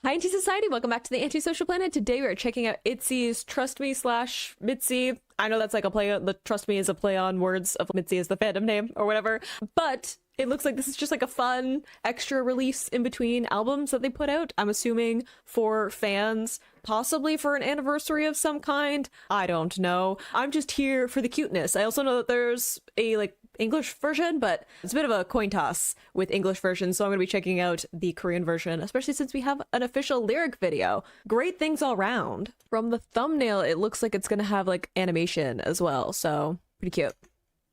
Hi, Anti-Society. Welcome back to the Antisocial Planet. Today we are checking out ITZY's Trust Me slash MIDZY. I know that's like a play on, the Trust Me is a play on words of MIDZY is the fandom name or whatever, but it looks like this is just like a fun extra release in between albums that they put out. I'm assuming for fans, possibly for an anniversary of some kind. I don't know. I'm just here for the cuteness. I also know that there's a like English version, but it's a bit of a coin toss with English version, so I'm going to be checking out the Korean version, especially since we have an official lyric video. Great things all round. From the thumbnail, it looks like it's going to have like animation as well, so pretty cute.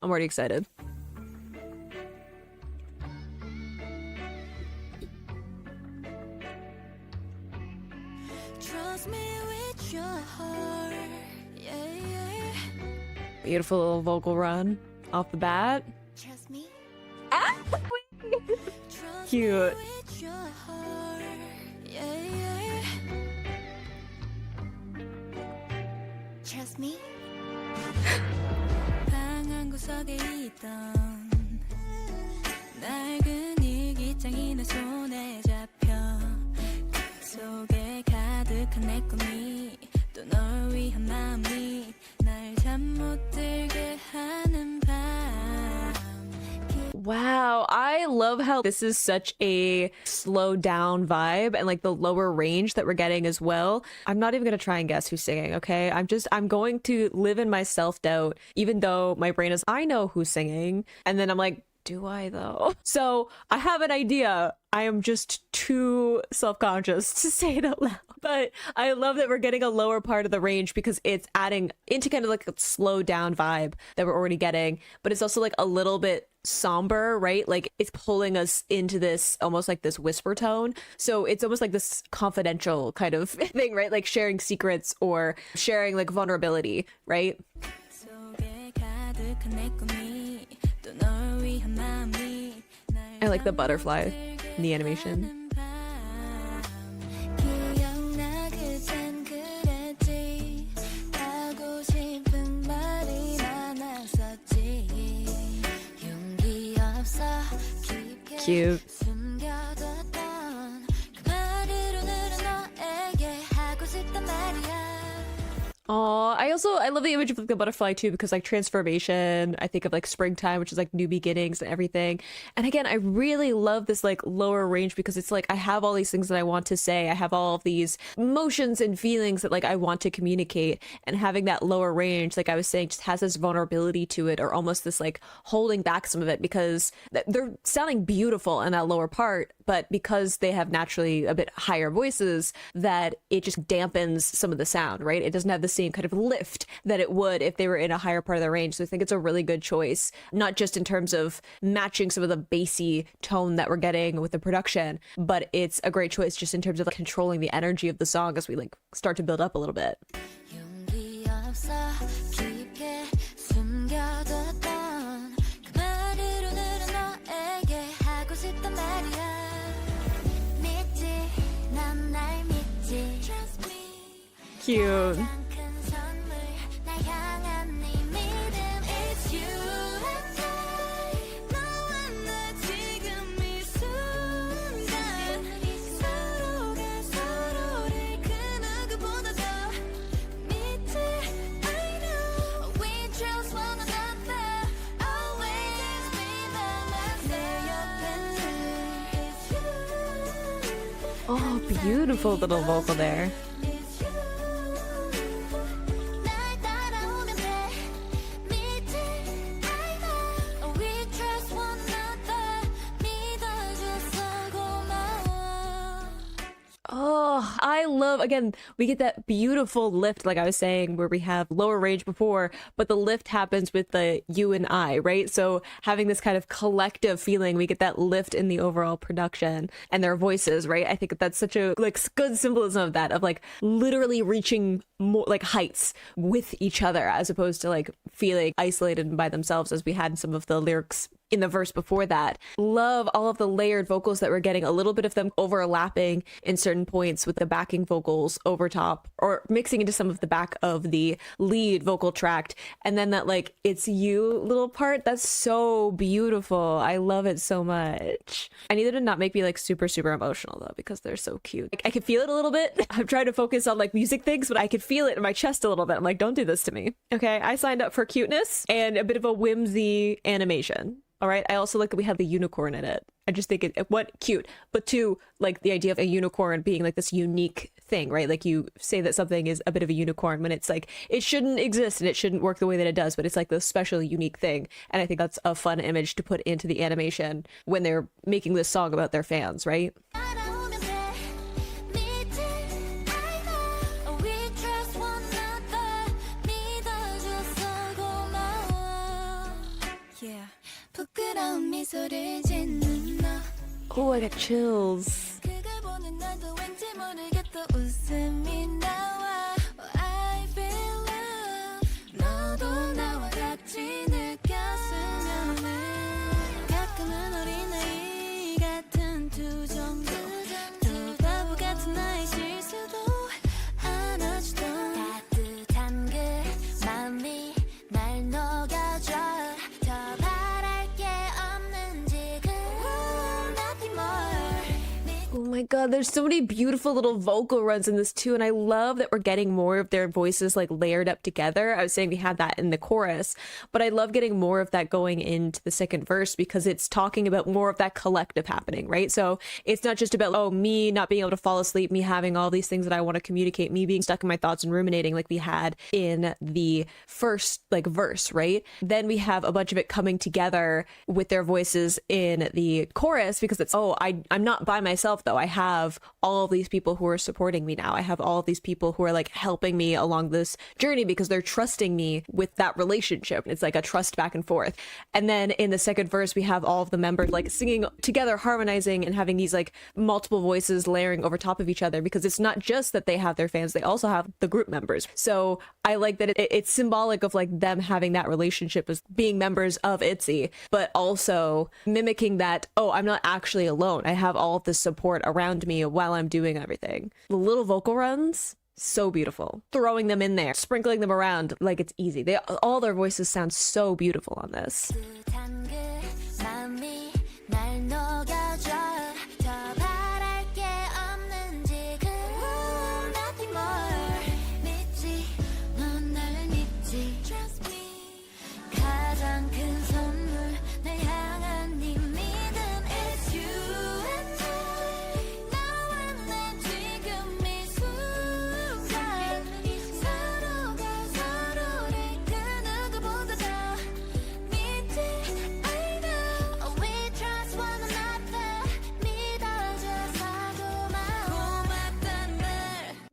I'm already excited. Trust me with your heart. Yeah, yeah. Beautiful little vocal run off the bat. Trust me. Ah! Trust Cute. me with your heart. Yeah, yeah. Trust me. 방한 구석에 있던 낡은 일기장이 내 손에 잡혀 그 속에 가득한 내 꿈이 또 널 위한 마음이 날 잠 못 들게 하는 밤. Wow, I love how this is such a slowed down vibe and like the lower range that we're getting as well. I'm not even gonna try and guess who's singing, okay? I'm going to live in my self-doubt, even though my brain is, I know who's singing. And then I'm like, do I though? So I have an idea. I am just too self-conscious to say it out loud. But I love that we're getting a lower part of the range because it's adding into kind of like a slowed down vibe that we're already getting. But it's also like a little bit somber, right? Like it's pulling us into this almost like this whisper tone. So it's almost like this confidential kind of thing, right? Like sharing secrets or sharing like vulnerability, right? I like the butterfly in the animation. Cute. Oh, I love the image of like, the butterfly too, because like transformation, I think of like springtime, which is like new beginnings and everything. And again, I really love this like lower range because it's like I have all these things that I want to say. I have all of these emotions and feelings that like I want to communicate, and having that lower range, like I was saying, just has this vulnerability to it, or almost this like holding back some of it because they're sounding beautiful in that lower part, but because they have naturally a bit higher voices, that it just dampens some of the sound, right? It doesn't have the same kind of lift that it would if they were in a higher part of the range. So I think it's a really good choice, not just in terms of matching some of the bassy tone that we're getting with the production, but it's a great choice just in terms of like controlling the energy of the song as we like start to build up a little bit. Cute. Oh, beautiful little vocal there. Oh, I love, again, we get that beautiful lift, like I was saying, where we have lower range before, but the lift happens with the you and I, right? So having this kind of collective feeling, we get that lift in the overall production and their voices, right? I think that's such a like good symbolism of that, of like literally reaching more like heights with each other as opposed to like feeling isolated by themselves as we had in some of the lyrics in the verse before that. Love all of the layered vocals that we're getting, a little bit of them overlapping in certain points with the backing vocals over top or mixing into some of the back of the lead vocal tract. And then that like it's you little part, that's so beautiful. I love it so much. I need them to not make me like super emotional though, because they're so cute. Like, I can feel it a little bit. I'm trying to focus on like music things, but I could feel it in my chest a little bit. I'm like, don't do this to me. Okay, I signed up for cuteness and a bit of a whimsy animation. All right. I also like that we have the unicorn in it. I just think it what cute, but two, like the idea of a unicorn being like this unique thing, right? Like you say that something is a bit of a unicorn when it's like it shouldn't exist and it shouldn't work the way that it does, but it's like this special unique thing. And I think that's a fun image to put into the animation when they're making this song about their fans, right? Oh, I got chills. Oh my god, there's so many beautiful little vocal runs in this too, and I love that we're getting more of their voices like layered up together. I was saying we had that in the chorus, but I love getting more of that going into the second verse because it's talking about more of that collective happening, right? So it's not just about, oh, me not being able to fall asleep, me having all these things that I want to communicate, me being stuck in my thoughts and ruminating like we had in the first like verse, right? Then we have a bunch of it coming together with their voices in the chorus because it's, oh, I'm not by myself though. I have all of these people who are supporting me now. I have all of these people who are like helping me along this journey because they're trusting me with that relationship. It's like a trust back and forth. And then in the second verse, we have all of the members like singing together, harmonizing and having these like multiple voices layering over top of each other because it's not just that they have their fans, they also have the group members. So I like that it's symbolic of like them having that relationship as being members of ITZY, but also mimicking that, oh, I'm not actually alone. I have all of this support around me while I'm doing everything. The little vocal runs, so beautiful. Throwing them in there, sprinkling them around like it's easy. All their voices sound so beautiful on this.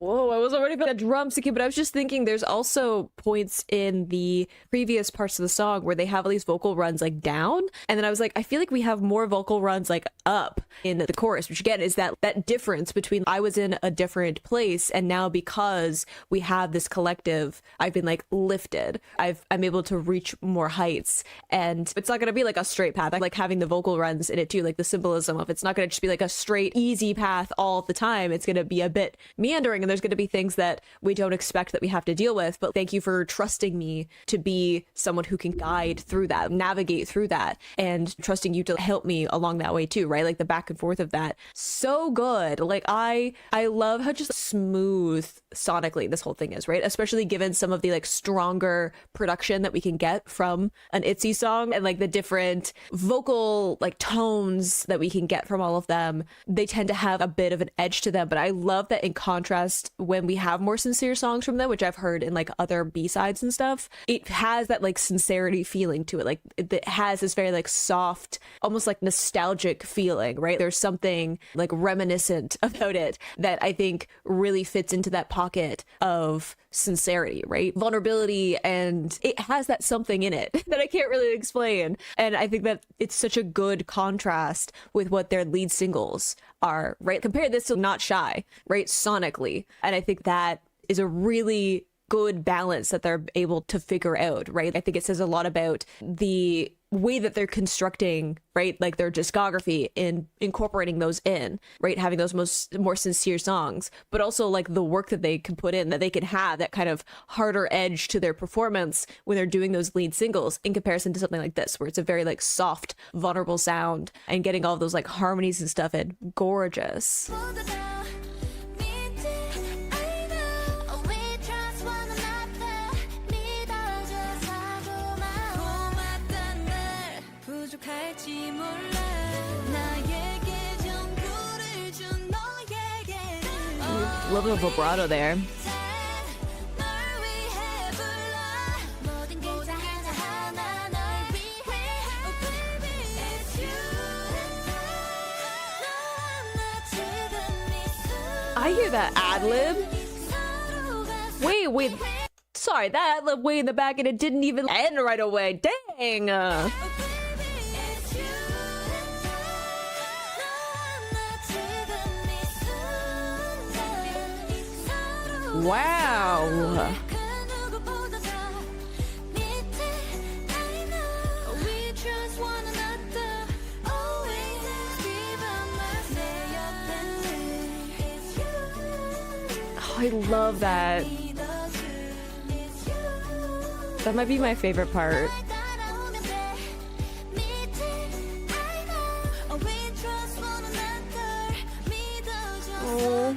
Whoa, I was already about a drum sequence, but I was just thinking there's also points in the previous parts of the song where they have all these vocal runs like down. And then I was like, I feel like we have more vocal runs like up in the chorus, which again is that difference between I was in a different place and now because we have this collective, I've been like lifted. I'm able to reach more heights. And it's not going to be like a straight path. I like having the vocal runs in it too, like the symbolism of it's not going to just be like a straight, easy path all the time. It's going to be a bit meandering and there's going to be things that we don't expect that we have to deal with. But thank you for trusting me to be someone who can guide through that, navigate through that, and trusting you to help me along that way too, right? Like the back and forth of that. So good. Like I love how just smooth sonically this whole thing is, right? Especially given some of the like stronger production that we can get from an ITZY song and like the different vocal like tones that we can get from all of them. They tend to have a bit of an edge to them, but I love that in contrast when we have more sincere songs from them, which I've heard in like other B-sides and stuff, it has that like sincerity feeling to it. Like it has this very like soft, almost like nostalgic feeling, right? There's something like reminiscent about it that I think really fits into that pocket of sincerity, right? Vulnerability, and it has that something in it that I can't really explain. And I think that it's such a good contrast with what their lead singles are, right? Compare this to Not Shy, right? Sonically. And I think that is a really good balance that they're able to figure out, right? I think it says a lot about the way that they're constructing, right, like their discography in incorporating those in, right, having those more sincere songs, but also like the work that they can put in, that they can have that kind of harder edge to their performance when they're doing those lead singles in comparison to something like this, where it's a very like soft, vulnerable sound, and getting all those like harmonies and stuff in. Gorgeous. A little bit of vibrato there. I hear that ad-lib. Wait. Sorry, that ad-lib way in the back and it didn't even end right away. Dang. Wow. Oh, I love that. That might be my favorite part. Oh.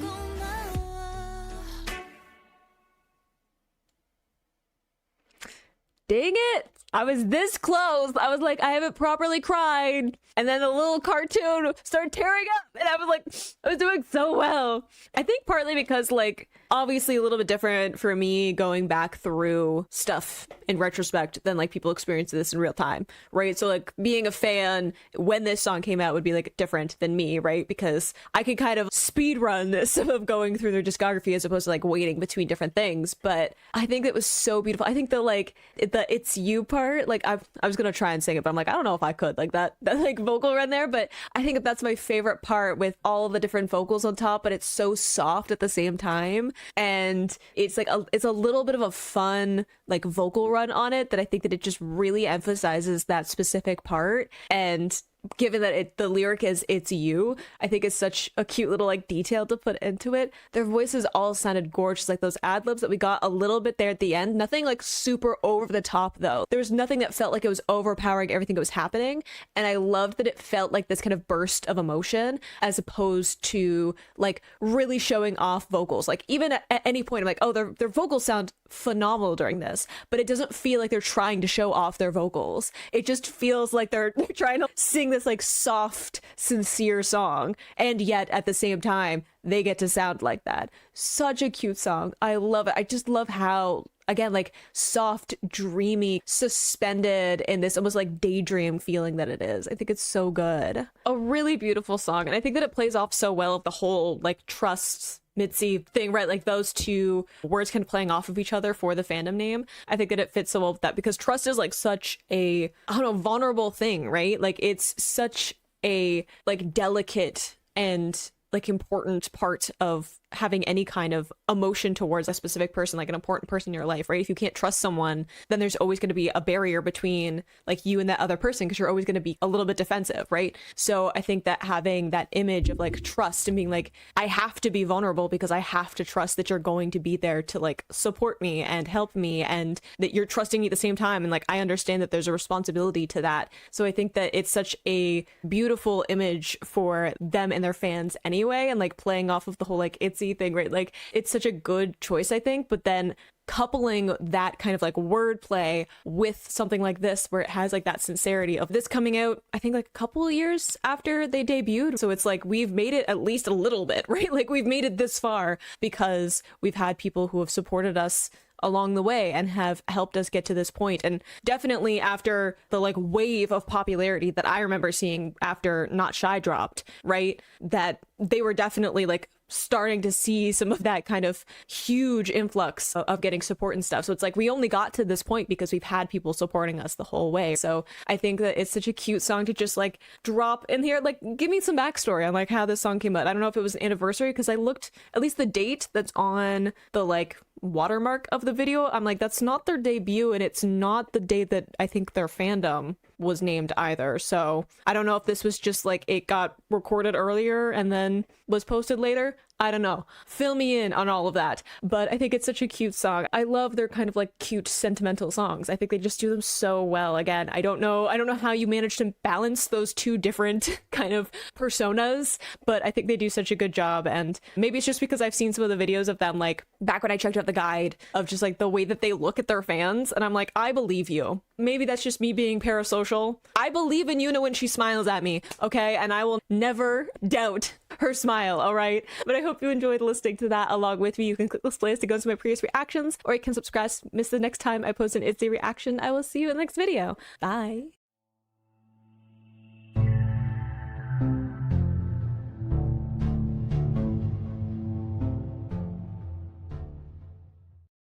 Dang it! I was this close. I was like, I haven't properly cried. And then the little cartoon started tearing up. And I was like, I was doing so well. I think partly because, like, obviously a little bit different for me going back through stuff in retrospect than, like, people experiencing this in real time, right? So, like, being a fan when this song came out would be, like, different than me, right? Because I could kind of speed run this of going through their discography as opposed to, like, waiting between different things. But I think it was so beautiful. I think the, like, the It's You part, like, I was gonna try and sing it, but I'm like, I don't know if I could, like, that like vocal run there, but I think that's my favorite part with all the different vocals on top, but it's so soft at the same time, and it's like it's a little bit of a fun like vocal run on it that I think that it just really emphasizes that specific part. And given that the lyric is "It's you," I think it's such a cute little like detail to put into it. Their voices all sounded gorgeous, like those ad libs that we got a little bit there at the end. Nothing like super over the top though. There was nothing that felt like it was overpowering everything that was happening, and I loved that it felt like this kind of burst of emotion as opposed to like really showing off vocals. Like even at any point, I'm like, oh, their vocals sound phenomenal during this, but it doesn't feel like they're trying to show off their vocals. It just feels like they're trying to sing this like soft, sincere song, and yet at the same time they get to sound like that. Such a cute song. I love it. I just love how, again, like soft, dreamy, suspended in this almost like daydream feeling that it is. I think it's so good. A really beautiful song, and I think that it plays off so well of the whole like trust MIDZY thing, right? Like those two words kind of playing off of each other for the fandom name. I think that it fits so well with that because trust is like such a, I don't know, vulnerable thing, right? Like it's such a like delicate and like important part of having any kind of emotion towards a specific person, like an important person in your life, right? If you can't trust someone, then there's always going to be a barrier between like you and that other person because you're always going to be a little bit defensive, right? So I think that having that image of like trust and being like, I have to be vulnerable because I have to trust that you're going to be there to like support me and help me and that you're trusting me at the same time. And like, I understand that there's a responsibility to that. So I think that it's such a beautiful image for them and their fans anyway. And like playing off of the whole like ITZY thing, right? Like it's such a good choice, I think, but then coupling that kind of like wordplay with something like this where it has like that sincerity of this coming out, I think like a couple of years after they debuted. So it's like we've made it at least a little bit, right? Like we've made it this far because we've had people who have supported us along the way and have helped us get to this point. And definitely after the like wave of popularity that I remember seeing after Not Shy dropped, right? That they were definitely like starting to see some of that kind of huge influx of getting support and stuff. So it's like we only got to this point because we've had people supporting us the whole way. So I think that it's such a cute song to just like drop in here. Like, give me some backstory on like how this song came out. I don't know if it was an anniversary, because I looked at least the date that's on the like watermark of the video. I'm like, that's not their debut, and it's not the date that I think their fandom was named either. So I don't know if this was just like it got recorded earlier and then was posted later. I don't know. Fill me in on all of that. But I think it's such a cute song. I love their kind of like cute sentimental songs. I think they just do them so well. Again, I don't know how you manage to balance those two different kind of personas, but I think they do such a good job. And maybe it's just because I've seen some of the videos of them like back when I checked out the guide of just like the way that they look at their fans, and I'm like, I believe you. Maybe that's just me being parasocial. I believe in Yuna when she smiles at me, okay? And I will never doubt her smile, all right? But I hope you enjoyed listening to that along with me. You can click this playlist to go to my previous reactions, or you can subscribe to miss the next time I post an ITZY reaction. I will see you in the next video. Bye.